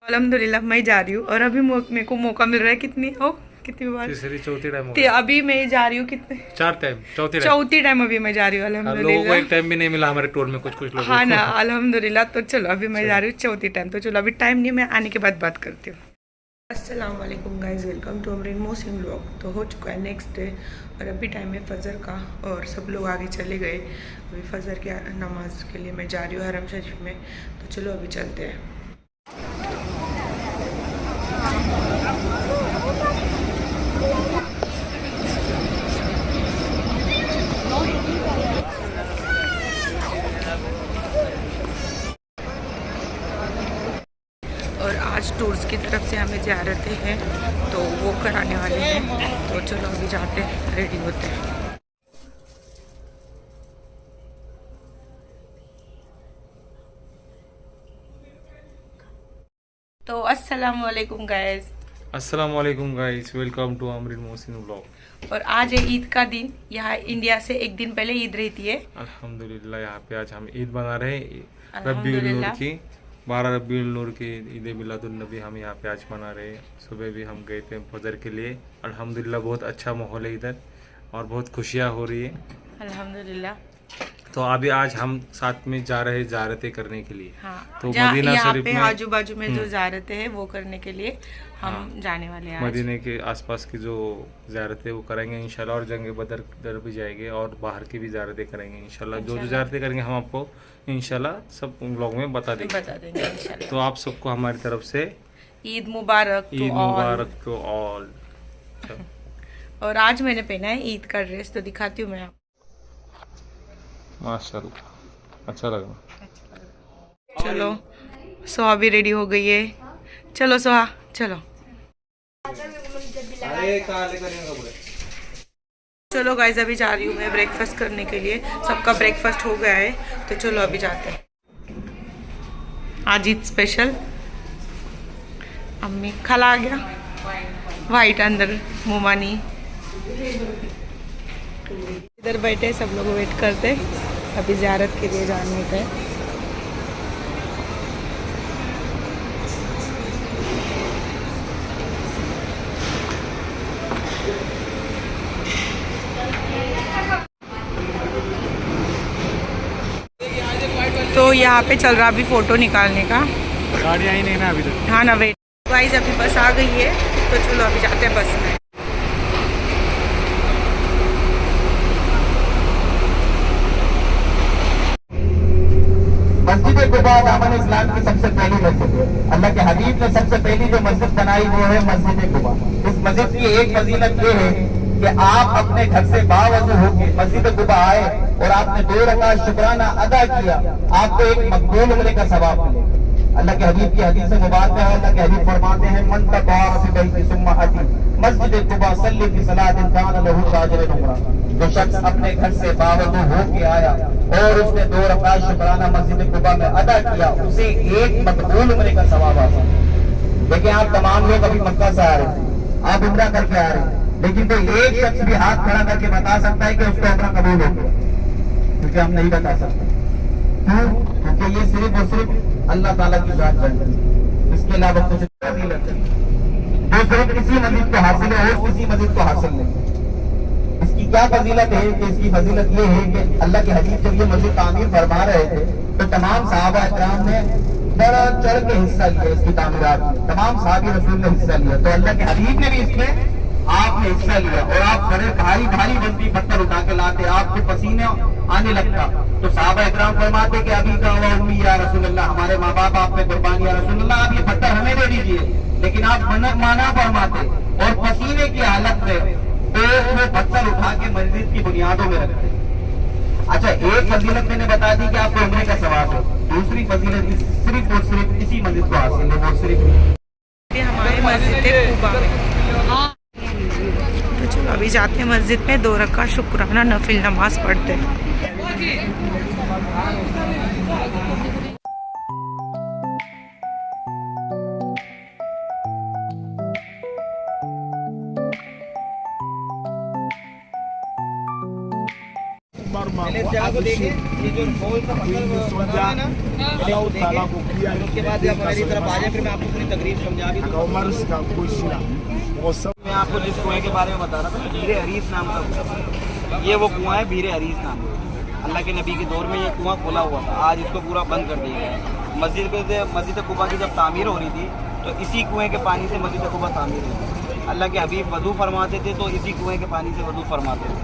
अल्हम्दुलिल्लाह मैं जा रही हूँ और अभी मेरे को मौका मिल रहा है कितनी बार तीसरी चौथी टाइम अभी मैं जा रही हूँ कितने चौथी टाइम अभी मैं जा रही हूँ अल्हम्दुलिल्लाह। एक टाइम भी नहीं मिला हमारे टूर में कुछ लोगों हाँ ना अल्हम्दुलिल्लाह। तो चलो अभी मैं जा रही हूँ चौथी टाइम। तो चलो अभी टाइम नहीं, मैं आने के बाद बात करती हूँ। अस्सलाम वालेकुम guys, welcome to Amreen Mohsin vlog. तो हो चुका है नेक्स्ट डे और अभी टाइम है फजर का और सब लोग आगे चले गए। अभी फजर की नमाज के लिए मैं जा रही हूँ हरम शरीफ में। तो चलो अभी चलते हैं। और आज टूर्स की तरफ से हमें ज़ियारतें हैं तो वो कराने वाले हैं। तो चलो अभी जाते हैं, रेडी होते हैं। तो अस्सलाम वालेकुम गाइस। अस्सलाम वालेकुम guys, welcome to Amreen Mohsin vlog. और आज है ईद का दिन। यहाँ इंडिया से एक दिन पहले ईद रहती है। अल्हम्दुलिल्लाह यहाँ पे आज हम ईद बना रहे हैं, रब्बीउल नूर अल्हम्दुलिल्लाह। की 12 रब्बीउल नूर की ईद मिलादुन नबी हम यहाँ पे आज मना रहे हैं। सुबह भी हम गए थे फजर के लिए। अल्हम्दुलिल्लाह बहुत अच्छा माहौल है इधर और बहुत खुशियाँ हो रही है। अल्हम्दुलिल्लाह। तो अभी आज हम साथ में जा रहे हैं ज़ियारतें करने के लिए। हाँ, तो मदीना मदीना शरीफ पे में आजू बाजू में जो ज़ियारतें हैं वो करने के लिए हम जाने वाले हैं आज। मदीने के आसपास की जो ज़ियारतें वो करेंगे इंशाल्लाह, और जंग बदर इधर भी जाएंगे और बाहर की भी ज़ियारतें करेंगे इंशाल्लाह। जो ज़ियारतें करेंगे हम आपको इंशाल्लाह सब ब्लॉग में बता देंगे इंशाल्लाह। तो आप सबको हमारी तरफ से ईद मुबारक ईद मुबारक टू ऑल। और आज मैंने पहना है ईद का ड्रेस, तो दिखाती हूँ मैं आपको। माशाल्लाह अच्छा लगा। चलो सोहा भी रेडी हो गई है। चलो सोहा चलो। चलो गाइस अभी जा रही हूँ मैं ब्रेकफास्ट करने के लिए। सबका ब्रेकफास्ट हो गया है तो चलो अभी जाते हैं। आज ईद स्पेशल अम्मी खाला आ गया वाइट अंदर मोमानी इधर बैठे सब लोग वेट करते अभी ज़ियारत के लिए जाने का। तो यहाँ पे चल रहा अभी फ़ोटो निकालने का। गाड़ी आई नहीं ना अभी तक। हाँ ना वेट गाइस, अभी बस आ गई है तो चलो अभी जाते हैं बस में। मस्जिद कुबा दामन इस्लाम की सबसे पहली मस्जिद है। अल्लाह के हबीब ने सबसे पहली जो मस्जिद बनाई वो है मस्जिद कुबा। इस मस्जिद की एक फजीलत ये है कि आप अपने घर से बावजू होकर मस्जिद कुबा आए और आपने 2 रकात शुक्राना अदा किया, आपको एक मकबूल उम्रे का सवाब मिलेगा। अल्लाह के हबीब की हदीस मुबारक है, अल्लाह के हबीब फरमाते हैं मन तबार से बैठी सुम्मा अती मस्जिद कुबा सल्ली फी सलातिन कान लहू अजरुन उम्रा। जो शख्स अपने घर से बावजू होके आया और उसने 2 रकात शुक्राना मस्जिद कुबा में अदा किया, उसे एक मकबूल उम्रे का सवाब हासिल। देखिए आप तमाम लोग अभी मक्का से आ रहे हैं, आप उम्रा करके आ रहे हैं, लेकिन कोई एक शख्स भी हाथ खड़ा करके बता सकता है कि उसका उम्रा कबूल हो गया? क्योंकि हम नहीं बता सकते। क्यों? क्योंकि ये सिर्फ और सिर्फ अल्लाह ताला की जात है, इसके अलावा कुछ फजीलत है जो सिर्फ किसी मस्जिद को हासिल है और किसी मस्जिद को हासिल नहीं। इसकी क्या फजीलत है? कि इसकी फजीलत ये है कि अल्लाह के हबीब जब ये मस्जिद तामीर फरमा रहे थे तो तमाम सहाबा इकराम ने बढ़ चढ़ के हिस्सा लिया इसकी तामीरात में। तमाम सहाबी रसूल ने हिस्सा लिया, तो अल्लाह के हबीब ने भी इसमें आपने हिस्सा लिया और आप बड़े भारी भारी वजनी पत्थर उठा के लाते, आपके पसीने आने लगता। तो साहबा इकराम फरमाते कि अभी का हुआ उम्मी या रसूलुल्लाह, हमारे माँ बाप आप पे कुर्बानी या रसूलुल्लाह, आप ये पत्थर हमें दे दीजिए। लेकिन आप माना फरमाते और पसीने की हालत में पेट में पत्थर उठा के मस्जिद की बुनियादों में रखते। अच्छा, एक फजीलत मैंने बता दी कि आपको उम्रे का सवाब है। दूसरी फजीलत सिर्फ और सिर्फ इसी मस्जिद को हासिल है, वो सिर्फ हमारे मस्जिद कुबा में। तो चलो अभी जाते हैं मस्जिद में 2 रकात शुक्राना नफिल नमाज पढ़ते हैं। पहले इस जगह को देखिए, ये जो गोल सा पत्थर बना है ना, वो देखिए, उसके बाद जब हमारी तरफ आ जाए फिर मैं आपको पूरी तकरीर समझा भी दूँगा। मैं आपको जिस कुएं के बारे में बता रहा था, भीरे हरीस नाम का कुआं, ये वो कुआं है भीरे हरीस नाम का। अल्लाह के नबी के दौर में ये कुआं खुला हुआ था, आज इसको पूरा बंद कर दिया गया। मस्जिद कुबा की जब तामीर हो रही थी तो इसी कुएं के पानी से मस्जिद कुबा तामीर हुई थी। अल्लाह के हबीब वज़ू फरमाते थे तो इसी कुएं के पानी से वज़ू फरमाते थे।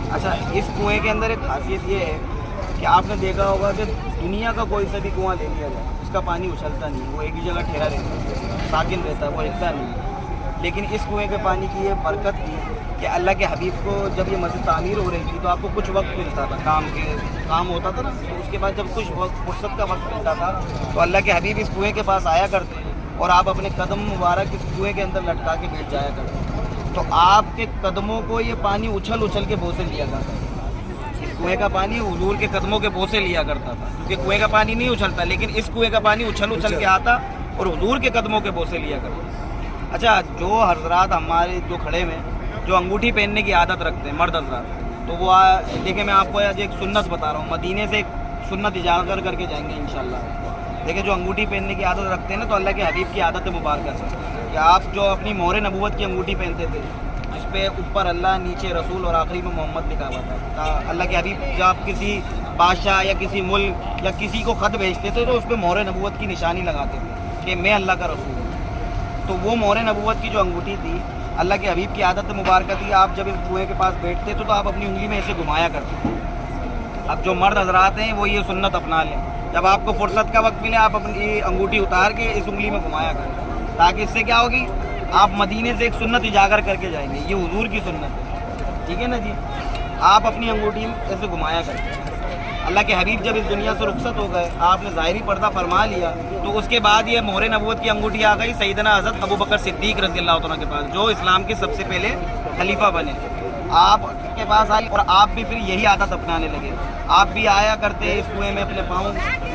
अच्छा, इस कुएं के अंदर एक खासियत ये है कि आपने देखा होगा कि दुनिया का कोई सा भी कुआं ले लिया जाए, उसका पानी उछलता नहीं, वो एक ही जगह ठहरा रहता है, साकिन रहता है, वो हिलता नहीं। लेकिन इस कुएं के पानी की ये बरकत थी कि अल्लाह के हबीब को जब ये मस्जिद तामीर हो रही थी तो आपको कुछ वक्त मिलता था, काम होता था ना, तो उसके बाद जब कुछ वक्त फुर्सत का वक्त मिलता था तो अल्लाह के हबीब इस कुएं के पास आया करते और आप अपने कदम मुबारक इस कुएं के अंदर लटका के बैठ जाया करते। तो आपके कदमों को ये पानी उछल उछल के बोसे लिया करता था। इस कुएं का पानी हुजूर के कदमों के बोसे लिया करता था, क्योंकि कुएं का पानी नहीं उछलता, लेकिन इस कुएं का पानी उछल उछल के आता और हुजूर के कदमों के बोसे लिया करता। अच्छा, जो हजरात हमारे जो खड़े में जो अंगूठी पहनने की आदत रखते हैं मर्द हजरात, तो वो देखिए मैं आपको आज एक सुन्नत बता रहा हूँ, मदीने से एक सुन्नत इजागर करके जाएंगे इंशाल्लाह। देखिए, जो अंगूठी पहनने की आदत रखते हैं ना, तो अल्लाह के हबीब की आदत मुबारक है कि आप जो अपनी मोहर नबूवत की अंगूठी पहनते थे, जिस पे ऊपर अल्लाह, नीचे रसूल और आखिरी में मोहम्मद लिखा हुआ था। अल्लाह के हबीब जब आप किसी बादशाह या किसी मुल्क या किसी को ख़त भेजते थे तो उस पर मोहर नबूवत की निशानी लगाते थे कि मैं अल्लाह का रसूल हूँ। तो वो मोहर नबूवत की जो अंगूठी थी, अल्लाह के हबीब की आदत मुबारक थी, आप जब इस कुएं के पास बैठते तो आप अपनी उंगली में ऐसे घुमाया करते। अब जो मर्द हजरात हैं वो ये सुन्नत अपना लें, जब आपको फुर्सत का वक्त मिले आप अपनी अंगूठी उतार के इस उंगली में घुमाया करें, ताकि इससे क्या होगी, आप मदीने से एक सुन्नत इजागर करके जाएंगे। ये हुजूर की सुन्नत है, ठीक है ना जी। आप अपनी अंगूठी ऐसे घुमाया करें। अल्लाह के हबीब जब इस दुनिया से रुखसत हो गए, आपने ज़ाहिरी पर्दा फरमा लिया, तो उसके बाद ये मोहर नबूवत की अंगूठी आ गई सैयदना हज़रत अबू बकर सिद्दीक़ रज़ियल्लाहु तआला के पास, जो इस्लाम के सबसे पहले खलीफा बने। आपके पास आई और आप भी फिर यही आदत अपनाने लगे। आप भी आया करते इस कुएं में अपने पाँव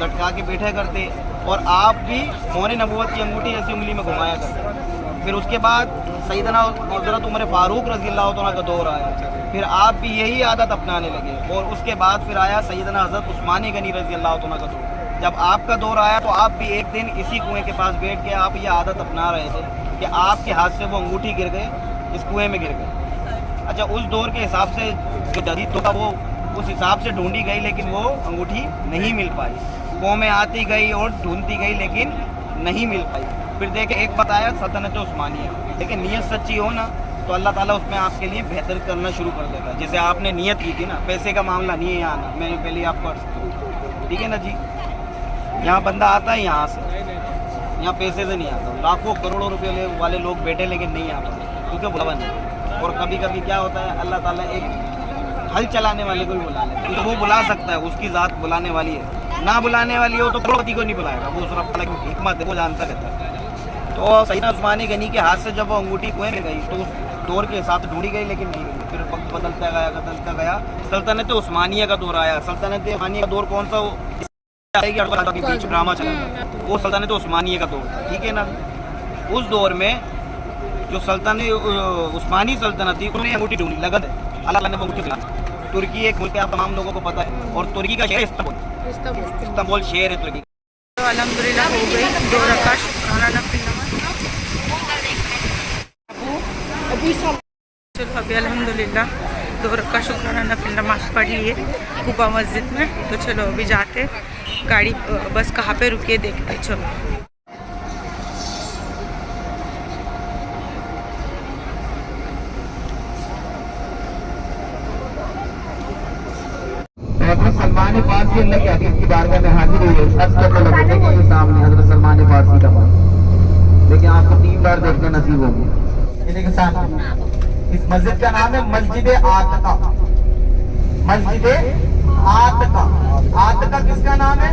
लटका के बैठे करते और आप भी मोहर नबूवत की अंगूठी ऐसी उंगली में घुमाया करते। फिर उसके बाद सैयदना हज़रत उमर फ़ारूक रज़ियल्लाहु तआला का दौर आया, फिर आप भी यही आदत अपनाने लगे। और उसके बाद फिर आया सैयदना हज़रत उस्मान गनी रज़ियल्लाहु तआला का दौर। जब आपका दौर आया तो आप भी एक दिन इसी कुएं के पास बैठ के आप ये आदत अपना रहे थे कि आपके हाथ से वो अंगूठी गिर गए, इस कुएं में गिर गए। अच्छा, उस दौर के हिसाब से जो जदीद था वो उस हिसाब से ढूंढी गई, लेकिन वो अंगूठी नहीं मिल पाई। कौमें आती गई और ढूंढती गई, लेकिन नहीं मिल पाई। फिर देखे एक बात आया सल्तनत उस्मानिया, लेकिन नीयत सच्ची हो ना तो अल्लाह ताला उसमें आपके लिए बेहतर करना शुरू कर देगा। जैसे आपने नियत की थी ना, पैसे का मामला नहीं है यहाँ आना, मैंने पहले आपको अर्ज किया, ठीक है ना जी। यहाँ बंदा आता है यहाँ से, यहाँ पैसे से नहीं आता। लाखों करोड़ों रुपये वाले लोग बैठे लेकिन नहीं आ पाते क्योंकि बुलावा नहीं। और कभी कभी क्या होता है, अल्लाह ताला एक हल चलाने वाले को भी बुला लेता है, तो वो बुला सकता है, उसकी ज़ात बुलाने वाली है। ना बुलाने वाली हो तो करोड़पति को नहीं बुलाएगा, वो उस रब की हिकमत है, वो जानता रहता है। तो सैयदना उस्मान गनी के हाथ से जब वो अंगूठी कुएं में गई तो उस दौर के हिसाब से ढूंढी गई, लेकिन नहीं मिली। फिर वक्त बदलता गया, सल्तनत उस्मानिया का दौर आया। सल्तनत उस्मानिया का दौर कौन सा, वो बीच ड्रामा चला, वो सल्तनत उस्मानिया का दौर, ठीक है ना। उस दौर में जो सल्तनत उस्मानी सल्तनत थी उन्होंने अंगूठी ढूंढी, लगन अल्लाह ने अंगूठी दिला। तुर्की एक मुल्क है, आप तमाम लोगों को पता है, और तुर्की का शहर इस्तांबुल शहर है तुर्की। तो अल्हम्दुलिल्लाह हो गई 2 रकात शुक्राना नफिल नमाज। चलो अभी अल्हम्दुलिल्लाह 2 रकात शुक्राना नफिल नमाज पढ़ी है कुबा मस्जिद में। तो चलो अभी जाते, गाड़ी बस कहाँ पे रुकी है देखते। चलो हज़रत सलमान फारसी अल्लाह के हबीब की बारगाह में हाजिर हुए, अर्ज़ करने लगे कि ये सामने हज़रत सलमान फारसी का बात, लेकिन आपको 3 बार देखना नसीब होगी। ये देखिए सामने, इस मस्जिद का नाम है मस्जिद आतका। मस्जिद आतका, आतका किसका नाम है?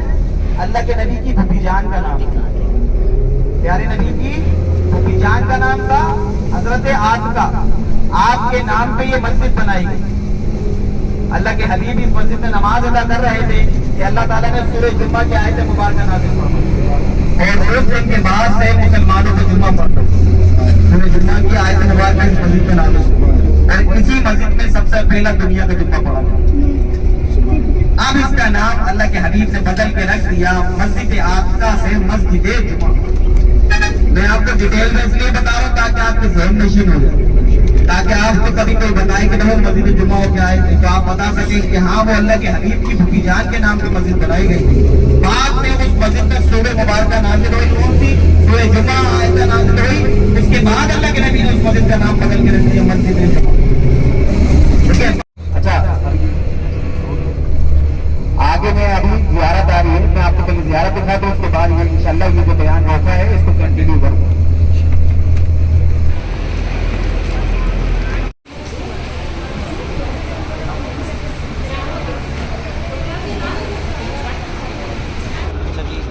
अल्लाह के नबी की भतीजान का नाम है, प्यारे नबी की भतीजान का नाम था हज़रत आतका। आपके नाम पे ये मस्जिद बनाई गई। अल्लाह के हबीब इस मस्जिद में नमाज अदा कर रहे थे कि अल्लाह ताला ने सूरह जुम्मा की आयत मुबारक नाज़िल फरमाई और उस दिन के बाद से मुसलमानों को जुम्मा पढ़ते, सूरह जुम्मा की आयत मुबारक इस मस्जिद में नाज़िल हुई और इसी मस्जिद में सबसे पहला दुनिया का जुम्मा पढ़ा। अल्लाह के हबीब ने बदल के रख दिया मस्जिद आका से मस्जिद जुमा। मैं आपको डिटेल में इसलिए बता रहा हूँ ताकि आपके जहन नशीन हो जाए, ताकि आपको कभी कोई बताए कि वो मस्जिद जुमा हो क्या है, तो आप बता सकें कि हाँ वो अल्लाह के हबीब की भतीजान के नाम पे मस्जिद बनाई गई थी। बाद में उस मस्जिद में सूरह मुबारक नाजिल हुई, कौन सी? सूरह जुमा आयत नाजिल हुई। उसके बाद अल्लाह के नबी ने उस मस्जिद का नाम बदल के रख दिया मस्जिद जुमा। ठीक है, अच्छा आगे में अभी ज़ियारत आ रही है, मैं आपको पहले ज़ियारत दिखा दूं, उसके बाद ये इंशाल्लाह ये जो बयान होता है इसको कंटिन्यू करूंगा।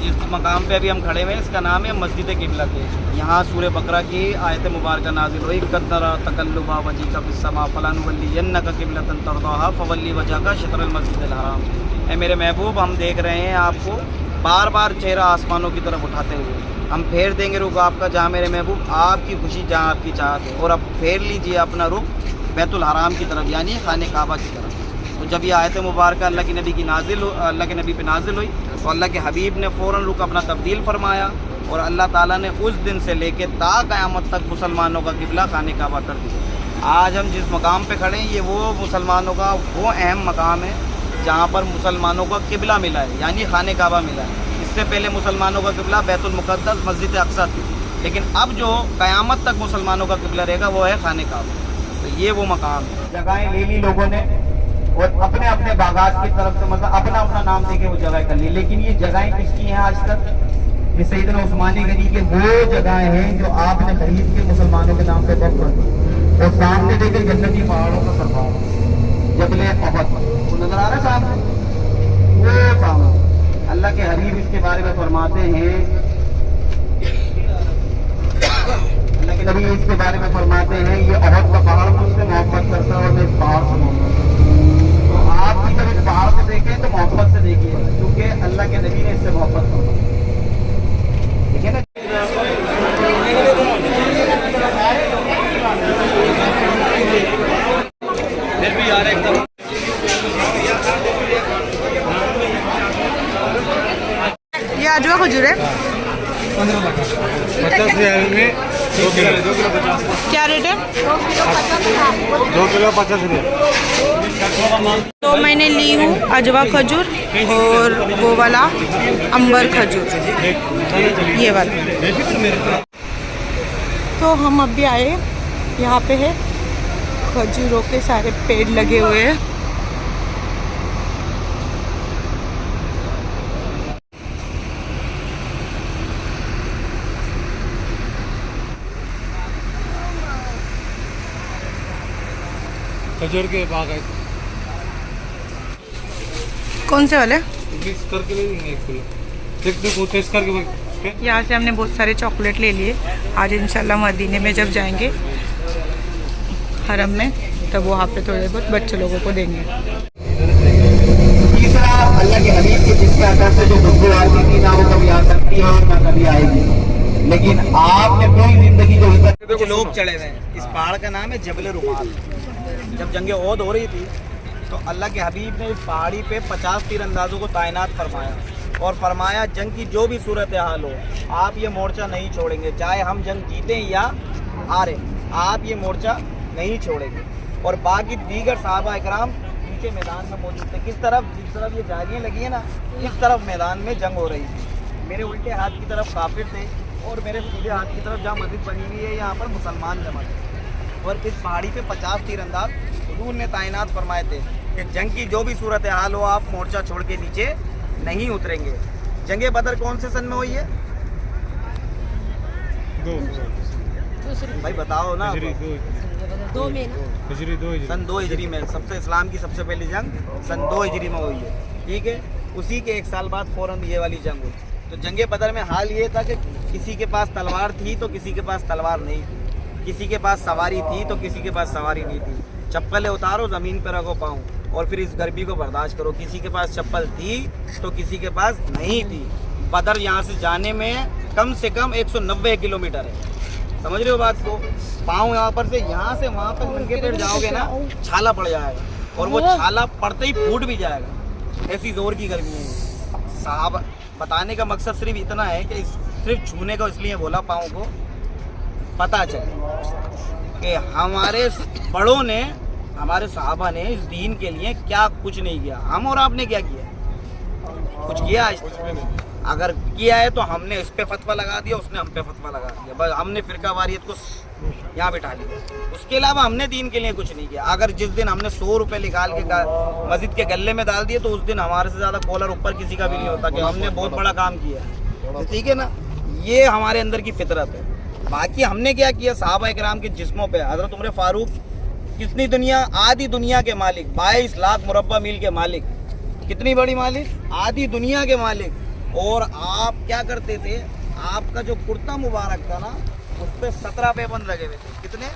जिस मकाम पे अभी हम खड़े हुए हैं इसका नाम है मस्जिद किबला के। यहाँ सूरह बकरा की आयत मुबारक नाजिल हुई, कद्दरा तकल्लुबा वजीका फिस्समा फलनुवल्लियन्नका क़िबलतन तर्दाहा फवल्ली वजहका शत्रल मस्जिदिल हराम। ऐ मेरे महबूब, हम देख रहे हैं आपको बार बार चेहरा आसमानों की तरफ उठाते हुए, हम फेर देंगे रुख आपका जहाँ मेरे महबूब आपकी खुशी जहाँ आपकी चाहत है, और अब फेर लीजिए अपना रुख बैतुल हराम की तरफ यानी खाने काबा की तरफ। तो जब ये आयत मुबारक अल्लाह के नबी पे नाजिल हुई तो अल्लाह के हबीब ने फ़ौरन रुख अपना तब्दील फरमाया, और अल्लाह ताला ने उस दिन से लेके ता क़यामत तक मुसलमानों का किबला खाने काबा कर दिया। आज हम जिस मकाम पे खड़े हैं ये वो मुसलमानों का वो अहम मकाम है जहाँ पर मुसलमानों का किबला मिला है यानी खाने काबा मिला है। इससे पहले मुसलमानों का किबला बैतुल मुक़द्दस मस्जिद अक़सा थी, लेकिन अब जो क़यामत तक मुसलमानों का किबला रहेगा वो है खाने काबा। तो ये वो मकाम है। जगहें ले ली लोगों ने और अपने अपने बागात की तरफ से मतलब अपना अपना नाम देके वो जगह कर ली, लेकिन ये जगहें किसकी हैं आज तक? ये सैयदना उस्मानी गनी के वो जगहें हैं जो आपने खरीद के मुसलमानों के नाम पे वक़्फ़ कर दी। और सामने देखे जन्नती पहाड़ों का सरदार जबल अहद वो नजर आ रहा है सामने, वो सामने अल्लाह के हबीब इसके बारे में फरमाते हैं, अल्लाह के नबी इसके बारे में फरमाते हैं ये अहद का पहाड़ मुझसे मोहब्बत करता है और मैं इस पहाड़ से मोहब्बत करता हूं। तो आप भी जब इस पहाड़ को देखें तो मोहब्बत से देखिए, क्योंकि अल्लाह के नबी ने इससे मोहब्बत करता है। ठीक है ना? ये अजवा खजूर है, 50 रियाल में 2 किलो 50। क्या रेट है? 2 किलो 50 रियाल। तो मैंने ली हूँ अजवा खजूर और वो वाला अंबर खजूर, ये वाला। तो हम अभी आए, यहाँ पे है खजूरों के सारे पेड़ लगे हुए हैं। खजूर के बाग है, कौन से वाले? मिक्स करके ले लेंगे 1 किलो, देख दो टेस्ट करके। यहाँ से हमने बहुत सारे चॉकलेट ले लिए। आज इंशाल्लाह मदीने में जब जाएंगे हरम में तब वहाँ पे थोड़े बहुत बच्चे लोगों को देंगे। तीसरा अल्लाह के हबीब के जिसके अंदर से जो खुशबू आती थी ना वो कभी आ सकती है ना कभी आएगी, लेकिन आपने पूरी जिंदगी जो कुछ लोग चढ़े हुए हैं। इस पहाड़ का नाम है जबल रुमाल। जब जंग ओहद हो रही थी तो अल्लाह के हबीब ने इस पहाड़ी पे 50 तीरंदाजों को तैनात फरमाया और फरमाया जंग की जो भी सूरत हाल हो आप ये मोर्चा नहीं छोड़ेंगे, चाहे हम जंग जीते या हारे, आप ये मोर्चा नहीं छोड़ेंगे। और बाकी दीगर साहबा इकराम नीचे मैदान में मौजूद थे। किस तरफ? जिस तरफ ये जालियाँ लगी है ना, इस तरफ मैदान में जंग हो रही थी। मेरे उल्टे हाथ की तरफ काफिर थे और मेरे सीधे हाथ की तरफ जहाँ मस्जिद बनी हुई है यहाँ पर मुसलमान जमा थे। और इस पहाड़ी पे 50 तीरंदाज हुजूर ने तैनात फरमाए थे कि जंग की जो भी सूरत हाल हो आप मोर्चा छोड़ के नीचे नहीं उतरेंगे। जंग बदर कौन से सन में हुई है भाई बताओ ना? 2 में ना, सन 2 हिजरी में सबसे इस्लाम की सबसे पहली जंग सन 2 हिजरी में हुई है। ठीक है, उसी के 1 साल बाद फ़ौरन ये वाली जंग हुई। तो जंग बदर में हाल ये था कि किसी के पास तलवार थी तो किसी के पास तलवार नहीं थी, किसी के पास सवारी थी तो किसी के पास सवारी नहीं थी। चप्पलें उतारो, ज़मीन पर रखो पाँव और फिर इस गर्मी को बर्दाश्त करो। किसी के पास चप्पल थी तो किसी के पास नहीं थी। बदर यहाँ से जाने में कम से कम 190 किलोमीटर है, समझ रहे हो बात को? पाँव यहाँ पर से यहाँ से वहाँ तक नंगे पैर जाओगे ना छाला पड़ जाएगा और वो छाला पड़ते ही फूट भी जाएगा। ऐसी जोर की गर्मी है। साहब बताने का मकसद सिर्फ इतना है कि सिर्फ छूने को इसलिए बोला पाँव को, पता चले कि हमारे बड़ों ने, हमारे साहबा ने इस दीन के लिए क्या कुछ नहीं किया। हम और आपने क्या किया? कुछ किया? अगर किया है तो हमने इस पे फतवा लगा दिया, उसने हम पे फतवा लगा दिया, बस हमने फिरका वारियत को यहाँ बिठा लिया। उसके अलावा हमने दीन के लिए कुछ नहीं किया। अगर जिस दिन हमने 100 रुपये निकाल के मस्जिद के गले में डाल दिए तो उस दिन हमारे से ज़्यादा कॉलर ऊपर किसी का भी नहीं होता कि हमने बहुत बड़ा काम किया, तो ठीक है ना। ये हमारे अंदर की फितरत है। बाकी हमने क्या किया? साहबा इकराम के जिस्मों पे हज़रत उमर फारूक कितनी दुनिया, आधी दुनिया के मालिक, 22 लाख मुरब्बा मील के मालिक, कितनी बड़ी मालिक, आधी दुनिया के मालिक। और आप क्या करते थे? आपका जो कुर्ता मुबारक था ना, उस पर 17 पैबंद लगे हुए थे। कितने?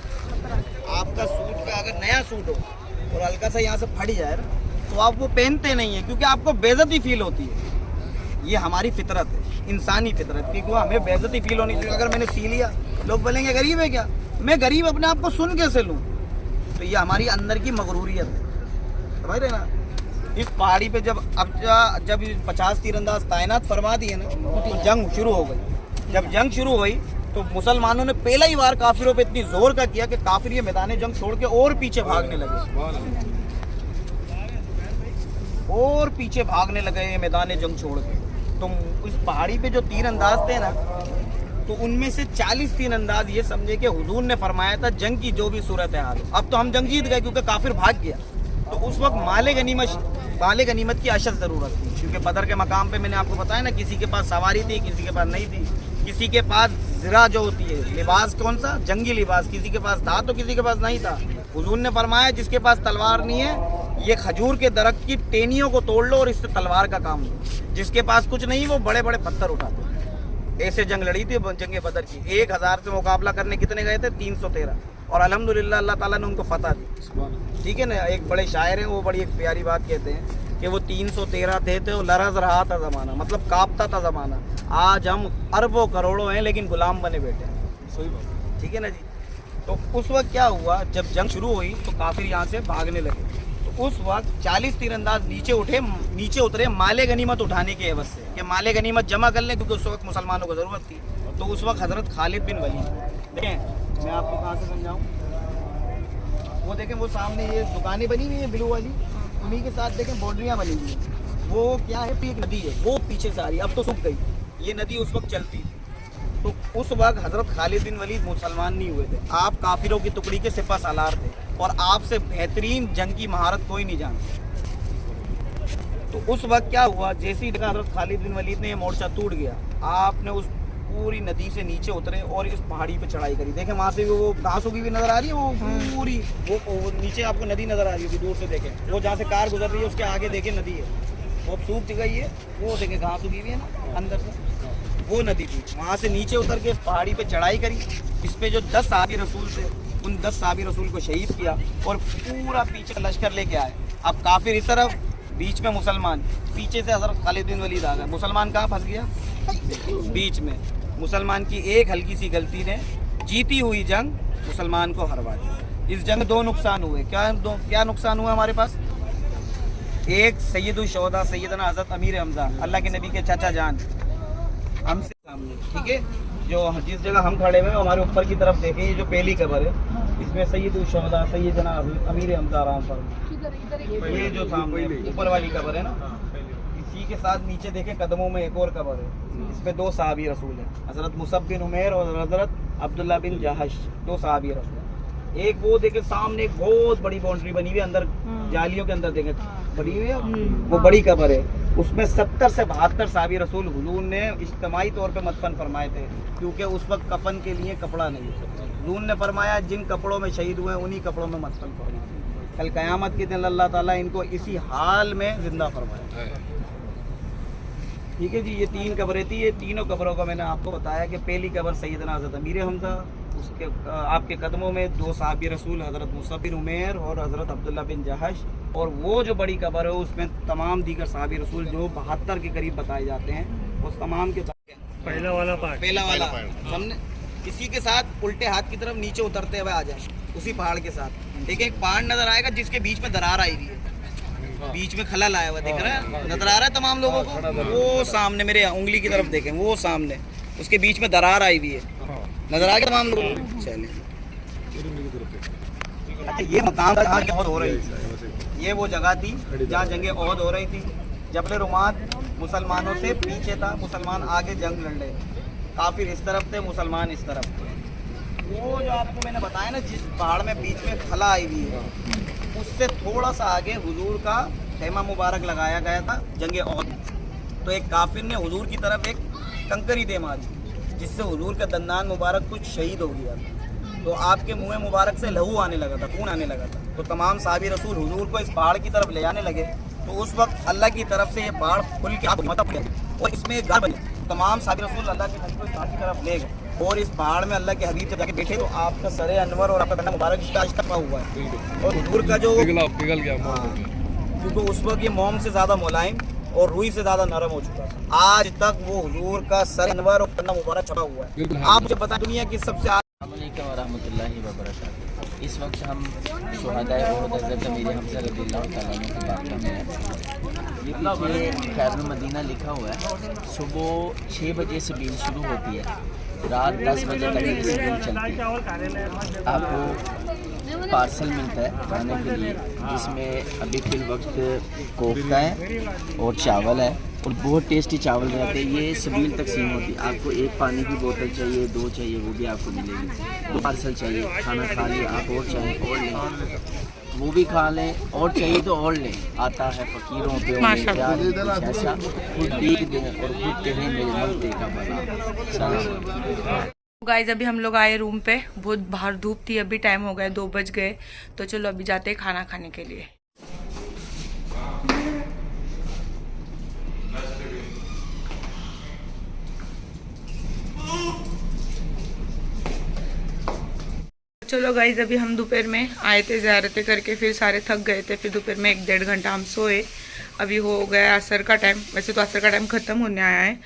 आपका सूट पे अगर नया सूट हो और हल्का सा यहाँ से फट जाए ना, तो आप वो पहनते नहीं है, क्योंकि आपको बेइज्जती फील होती है। ये हमारी फितरत है, इंसानी फितरत, क्योंकि हमें बेइज्जती फील होनी चाहिए। अगर मैंने सी लिया, लोग बोलेंगे गरीब है क्या? मैं गरीब अपने आप को सुन कैसे लूँ? तो ये हमारी अंदर की मगरूरियत है, समझ रहे ना। इस पहाड़ी पे जब 50 तीरंदाज तैनात फरमा दिए ना, तो जंग शुरू हो गई। जब जंग शुरू हुई तो मुसलमानों ने पहला ही बार काफिरों पे इतनी जोर का किया कि काफिर ये मैदान जंग छोड़ के और पीछे भागने लगे, और पीछे भागने लगे ये मैदान जंग छोड़ के। तो इस पहाड़ी पे जो तीरंदाज थे ना, तो उनमें से 40 तीरंदाज ये समझे कि हुजूर ने फरमाया था जंग की जो भी सूरत है हाल, अब तो हम जंग जीत गए क्योंकि काफिर भाग गया। तो उस वक्त माले गनीमत की अशद ज़रूरत थी, क्योंकि बदर के मकाम पे मैंने आपको बताया ना, किसी के पास सवारी थी, किसी के पास नहीं थी, किसी के पास ज़रा जो होती है लिबास, कौन सा? जंगी लिबास, किसी के पास था तो किसी के पास नहीं था। हुजूर ने फरमाया जिसके पास तलवार नहीं है, ये खजूर के दरख्त की टेनियों को तोड़ लो और इससे तलवार का काम लो। जिसके पास कुछ नहीं, वो बड़े बड़े पत्थर उठा दो। ऐसे जंग लड़ी थी जंग बदर की। 1000 से मुकाबला करने कितने गए थे? 313, और अल्हम्दुलिल्लाह अल्लाह ताला ने उनको फतह दी, ठीक है ना। एक बड़े शायर हैं, वो बड़ी एक प्यारी बात कहते हैं कि वो 313 थे तो लरज रहा था ज़माना, मतलब कांपता था ज़माना। आज हम अरबों करोड़ों हैं लेकिन गुलाम बने बैठे हैं, सही बात, ठीक है ना जी। तो उस वक्त क्या हुआ, जब जंग शुरू हुई तो काफिर यहाँ से भागने लगे। तो उस वक्त 40 तीरंदाज नीचे उतरे माले गनीमत उठाने के एवज से, कि माले गनीमत जमा कर लें, क्योंकि उस वक्त मुसलमानों को ज़रूरत थी। तो उस वक्त हज़रत खालिद बिन वलीद, देखें मैं आपको कहाँ से समझाऊँ, वो देखें वो सामने ये दुकानें बनी हुई है ब्लू वाली, उन्हीं के साथ देखें बाउंड्रियाँ बनी हुई हैं। वो क्या है? एक नदी है, वो पीछे से आ रही है, अब तो सूख गई। ये नदी उस वक्त चलती थी। तो उस वक्त हज़रत खालिद बिन वलीद मुसलमान नहीं हुए थे, आप काफिरों की टुकड़ी के सिपा सालार थे, और आपसे बेहतरीन जंग की महारत कोई नहीं जानता। तो उस वक्त क्या हुआ, जैसे ही देखा हज़रत खालिद बिन वलीद ने ये मोर्चा टूट गया, आपने उस पूरी नदी से नीचे उतरे और इस पहाड़ी पे चढ़ाई करी। देखें वहाँ से वो घास उगी हुई नज़र आ रही है, वो पूरी वो नीचे आपको नदी नज़र आ रही होगी, दूर से देखें। वो जहाँ से कार गुजर रही है उसके आगे देखें नदी है, वो सूख गई है, वो देखें घास उगी हुई है ना अंदर से, वो नदी थी। वहाँ से नीचे उतर के इस पहाड़ी पे चढ़ाई करी। इस पे जो 10 सहाबी रसूल थे, उन 10 सहाबी रसूल को शहीद किया और पूरा पीछे लश्कर लेके आए। अब काफिर इस तरफ, बीच में मुसलमान, पीछे से हज़रत खालिद बिन वलीद आ गए। मुसलमान कहाँ फंस गया? बीच में। मुसलमान की एक हल्की सी गलती ने जीती हुई जंग मुसलमान को हरवा दी। इस जंग 2 नुकसान हुए। क्या नुकसान हुआ हमारे पास? एक सैयदुल शुहदा सैयदना हज़रत अमीर हमजा, अल्लाह के नबी के चाचा जान, हमसे सामने, ठीक है, जो जिस जगह हम खड़े हुए हमारे ऊपर की तरफ देखें, ये जो पहली कब्र है, इसमें सैयदुल शुहदा सैयदना अमीर हमजा आराम पर, ये जो सामने ऊपर वाली कब्र है ना, इसी के साथ नीचे देखें कदमों में एक और कब्र है, इसमें 2 सहाबी रसूल हैं, हज़रत मुसअब बिन उमैर और हज़रत अब्दुल्ला बिन जहश, 2 सहाबी रसूल। एक वो देखे सामने एक बहुत बड़ी बाउंड्री बनी हुई है, अंदर जालियों के अंदर देखें बनी हुई है, वो बड़ी कब्र है। उसमें 70 से 72 सहाबी रसूल हुजूर ने इज्तिमाई तौर पे मदफन फरमाए थे, क्योंकि उस वक्त कफन के लिए कपड़ा नहीं। हुजूर ने फरमाया जिन कपड़ों में शहीद हुए उन्हीं कपड़ों में मदफन फरमाए। कल क़यामत के दिन अल्लाह ताला इनको इसी हाल में जिंदा फरमाए। ठीक है जी, ये 3 कब्रें थी। ये तीनों कब्रों का मैंने आपको बताया कि पहली कब्र सैयदना हज़रत अमीर हमजा, उसके आपके कदमों में 2 सहाबी रसूल हज़रत मुसअब बिन उमैर और हज़रत अब्दुल्ला बिन जहश, और वो जो बड़ी कब्र है उसमें तमाम दीगर सहाबी रसूल जो 72 के करीब बताए जाते हैं, उस तमाम के पहला वाला हमने इसी के साथ उल्टे हाथ की तरफ नीचे उतरते हुए आ जाए, उसी पहाड़ के साथ। देखिए एक पहाड़ नज़र आएगा जिसके बीच में दरार आई हुई है, बीच में खला लाया हुआ दिख रहा है, नजर आ रहा है तमाम लोगों को। वो सामने मेरे उंगली की तरफ देखें, वो सामने उसके बीच में दरार आई हुई है, नजर आ गया तमाम लोगों को। चलिए अच्छा, ये मकाम जहाँ जंग हो रही थी, ये वो जगह थी जहाँ जंगे ओहद हो रही थी। जबल रुमात मुसलमानों से पीछे था, मुसलमान आगे जंग लड़ रहे थे, काफिर इस तरफ थे, मुसलमान इस तरफ थे। वो जो आपको मैंने बताया ना, जिस पहाड़ में बीच में खला आई हुई है, उससे थोड़ा सा आगे हुजूर का खेमा मुबारक लगाया गया था जंगे ओहद। तो एक काफिर ने हुजूर की तरफ एक कंकरी दे मारी, जिससे हुजूर का दंदान मुबारक कुछ शहीद हो गया था। तो आपके मुंह मुबारक से लहू आने लगा था, खून आने लगा था। तो तमाम साहबी रसूल हुजूर को इस पहाड़ की तरफ ले जाने लगे। तो उस वक्त अल्लाह की तरफ से ये पहाड़ खुल के मत गया और इसमें एक घर बने। तमाम साहबी रसूल अल्लाह के नबी को इस पहाड़ की तरफ ले गए और इस पहाड़ में अल्लाह के हबीब जब जाके बैठे तो आपका सरे अनवर और आपका मुबारक इश्का हुआ है। और हुजूर का जो पिघल गया, क्योंकि उस वक्त ये मोम से ज़्यादा मुलायम और रुई से ज़्यादा नरम हो चुका था। आज तक वो हुजूर का सर अनवर और पन्ना मुबारक छपा हुआ है। आप मुझे बता, दुनिया की सबसे रहमतुल्लाहि व बरकातहू। इस वक्त हम शुहदाए उहद हज़रत अमीर हमज़ा रज़ियल्लाहु तआला अन्हु की बारगाह में हैं। ये पीछे खैरुल मदीना लिखा हुआ है। सुबह 6 बजे से बील शुरू होती है, रात 10 बजे तक ये सीजन चलती है। आपको पार्सल मिलता है खाने के लिए, जिसमें अभी फिल वक्त कोफ्ता है और चावल है और बहुत टेस्टी चावल रहते हैं। ये सबील तकसीम होती है। आपको एक पानी की बोतल चाहिए, 2 चाहिए, वो भी आपको मिलेगी। 2 पार्सल चाहिए, खाना खा लिया, आप और चाहिए और लें, वो भी खा लें, और चाहिए तो और लें। आता है फ़कीरों पे ऐसा, खुद देख दें और खुद कहें मेरे मलते का बना। गाइज अभी हम लोग आए रूम पे, बहुत बाहर धूप थी, अभी टाइम हो गया 2 बज गए। तो चलो अभी जाते हैं खाना खाने के लिए। चलो गाइज अभी हम दोपहर में आए थे ज़ियारतें करके, फिर सारे थक गए थे, फिर दोपहर में 1-1.5 घंटा हम सोए। अभी हो गया असर का टाइम, वैसे तो असर का टाइम ख़त्म होने आया है।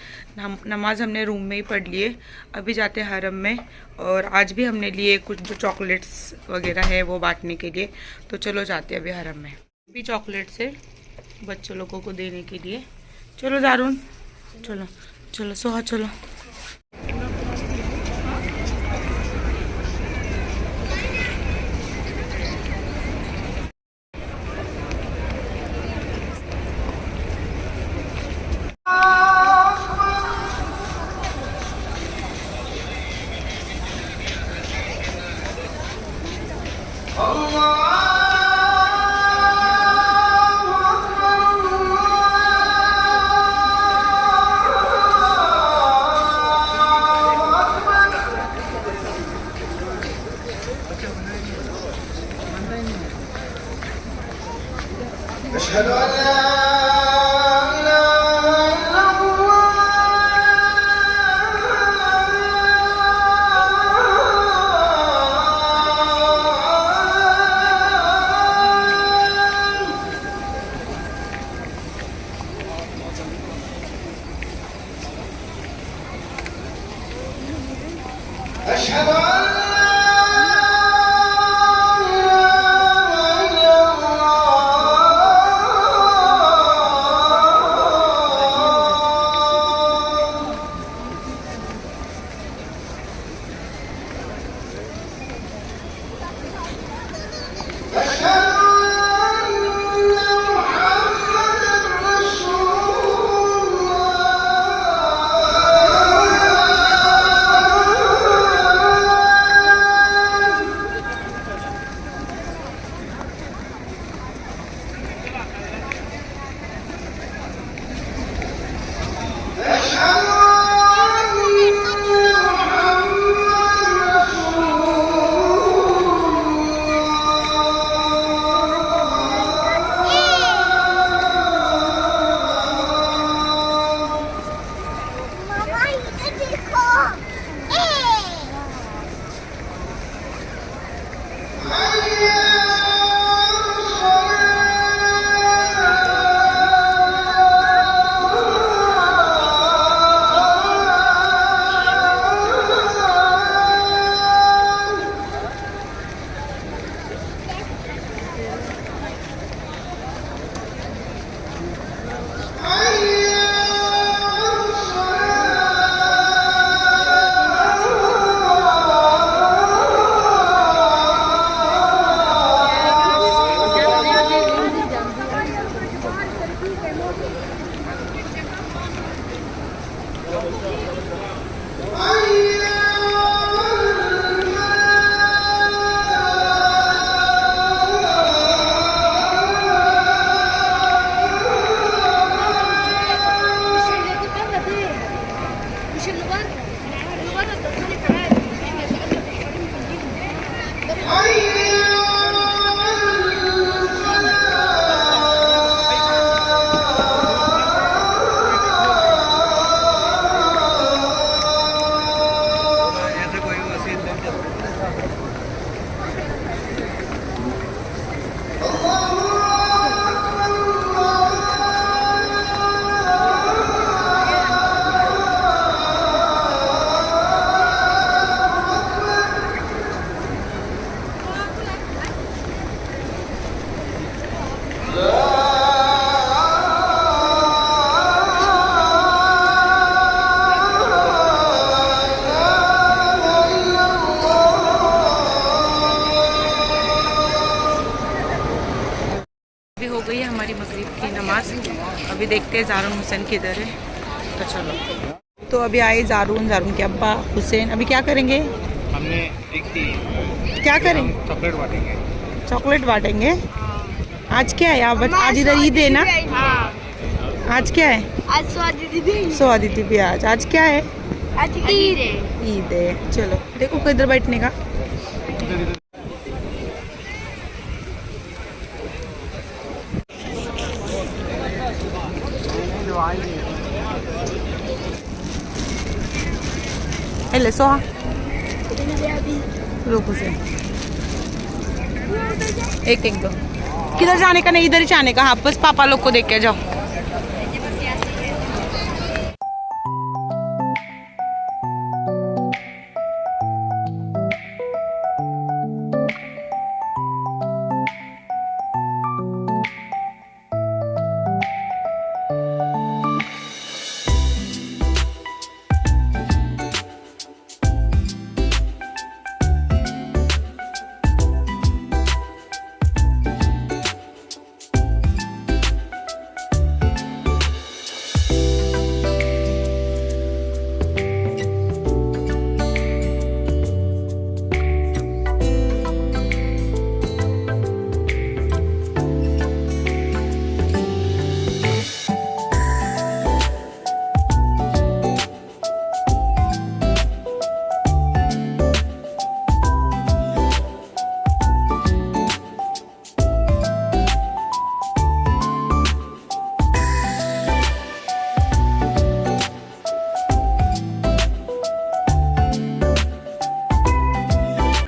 नमाज हमने रूम में ही पढ़ लिए। अभी जाते हैं हरम में, और आज भी हमने लिए कुछ जो चॉकलेट्स वगैरह है वो बांटने के लिए। तो चलो जाते हैं अभी हरम में। भी चॉकलेट्स है बच्चों लोगों को देने के लिए। चलो जारून, चलो चलो सोहा, चलो। अभी हो गई है हमारी मगरिब की नमाज। अभी देखते हैं जारून हुसैन किधर है, तो चलो। तो अभी आए जारून के अब्बा हुसैन। अभी क्या करेंगे? हमने क्या करेंगे? चॉकलेट बांटेंगे। चॉकलेट बांटेंगे। आज क्या है? आज इधर ईद है ना? आज क्या है? आज स्वादिति भी आज क्या है? आज ईद है। ईद है। चलो देखो किधर बैठने का। हेलो सोहा, रुको से एक दो। किधर जाने का? नहीं इधर ही जाने का। हाँ बस पापा लोग को देख के जाओ।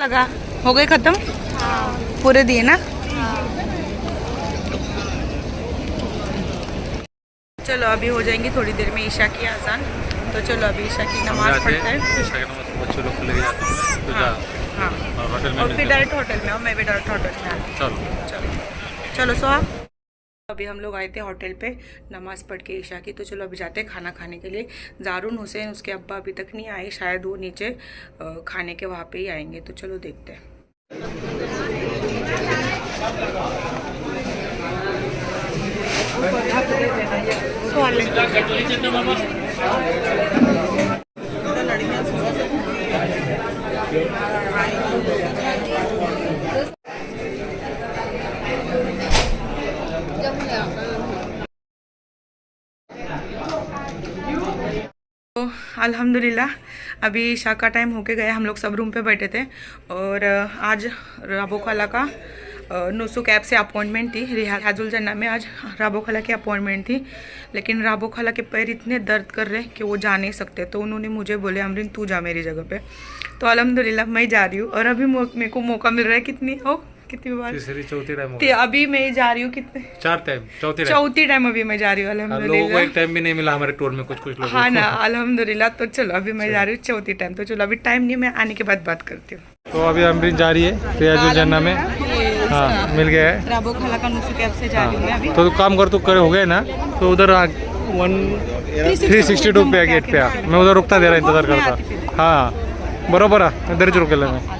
लगा हो गए खत्म? पूरे दिए ना? चलो अभी हो जाएंगी थोड़ी देर में ईशा की आजान। तो चलो अभी ईशा की नमाज पढ़ते हैं। बच्चों लोग को लेके जाते हैं तो जा हाँ और होटल में और फिर डायरेक्ट होटल में। और मैं भी डायरेक्ट होटल में आती चलो हूँ। चलो सोहा। अभी हम लोग आए थे होटल पे नमाज पढ़ के ईशा की। तो चलो अभी जाते हैं खाना खाने के लिए। जारून हुसैन उसके अब्बा अभी तक नहीं आए, शायद वो नीचे खाने के वहाँ पे ही आएंगे। तो चलो देखते हैं। तो अल्हम्दुलिल्लाह अभी ईशा का टाइम होके गया। हम लोग सब रूम पे बैठे थे और आज राबो खाला का नुसुक ऐप से अपॉइंटमेंट थी। रियाजुल जन्ना में आज राबो खाला की अपॉइंटमेंट थी, लेकिन राबो खाला के पैर इतने दर्द कर रहे कि वो जा नहीं सकते। तो उन्होंने मुझे बोले अमरीन तू जा मेरी जगह पे। तो अल्हम्दुलिल्लाह मैं जा रही हूँ और अभी मेरे को मौका मिल रहा है कितनी बार? तीसरी चौथी टाइम अभी मैं जा रही हूँ कितने? चौथी टाइम अभी मैं जा रही हूँ अल्हम्दुलिल्लाह। एक टाइम भी नहीं मिला हमारे टूर में कुछ लोग। हाँ ना अल्हम्दुलिल्लाह। तो चलो अभी मैं जा रही हूँ चौथी टाइम। तो चलो अभी टाइम नहीं, मैं आने के बाद बात करती हूँ। तो अभी अमरीन जा रही है रियाजुल जन्ना में। हाँ मिल गया है। राबो खाला का नुसुक ऐप से जा रही हूँ मैं अभी। तो काम कर, तो करे हो गए ना। तो उधर 362 पे गेट पे आ। मैं उधर रुकता दे रहा इंतजार करता। हाँ बरोबर है, इधर रुकेला मैं।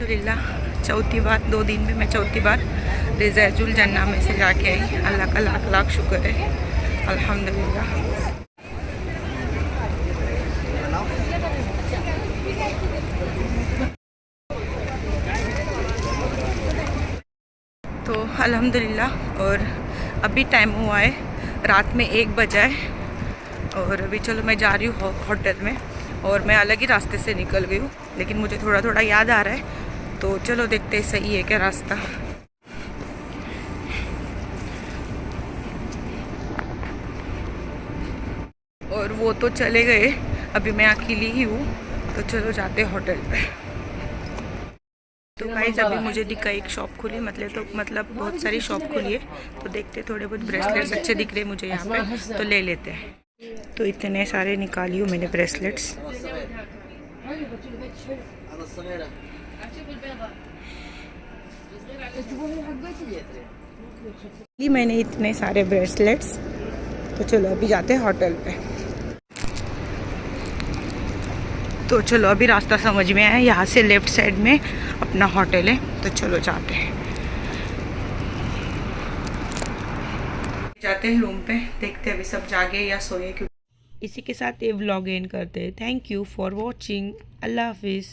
अल्हम्दुलिल्लाह चौथी बार 2 दिन में मैं चौथी बार रिज़ाजुल जन्ना में से जाके आई। अल्लाह का लाख लाख शुक्र है अल्हम्दुलिल्लाह। तो अल्हम्दुलिल्लाह और अभी टाइम हुआ है रात में 1 बजा है और अभी चलो मैं जा रही हूँ होटल में और मैं अलग ही रास्ते से निकल गई हूँ, लेकिन मुझे थोड़ा थोड़ा याद आ रहा है तो चलो देखते हैं सही है क्या रास्ता। और वो तो चले गए, अभी मैं अकेली ही हूँ तो चलो जाते हैं होटल पे। तो गाइस अभी मुझे दिखा एक शॉप खुली, मतलब बहुत सारी शॉप खुली है तो देखते थोड़े बहुत ब्रेसलेट्स अच्छे दिख रहे मुझे यहाँ पे तो ले लेते हैं। तो इतने सारे निकाली हूँ मैंने ब्रेसलेट्स। मैंने इतने सारे ब्रेसलेट्स तो चलो अभी जाते हैं होटल पे। तो चलो अभी रास्ता समझ में आया, यहाँ से लेफ्ट साइड में अपना होटल है तो चलो जाते हैं रूम पे। देखते हैं अभी सब जागे या सोए। इसी के साथ ये व्लॉग एंड करते हैं। Thank you for watching. Allah हाफिज़।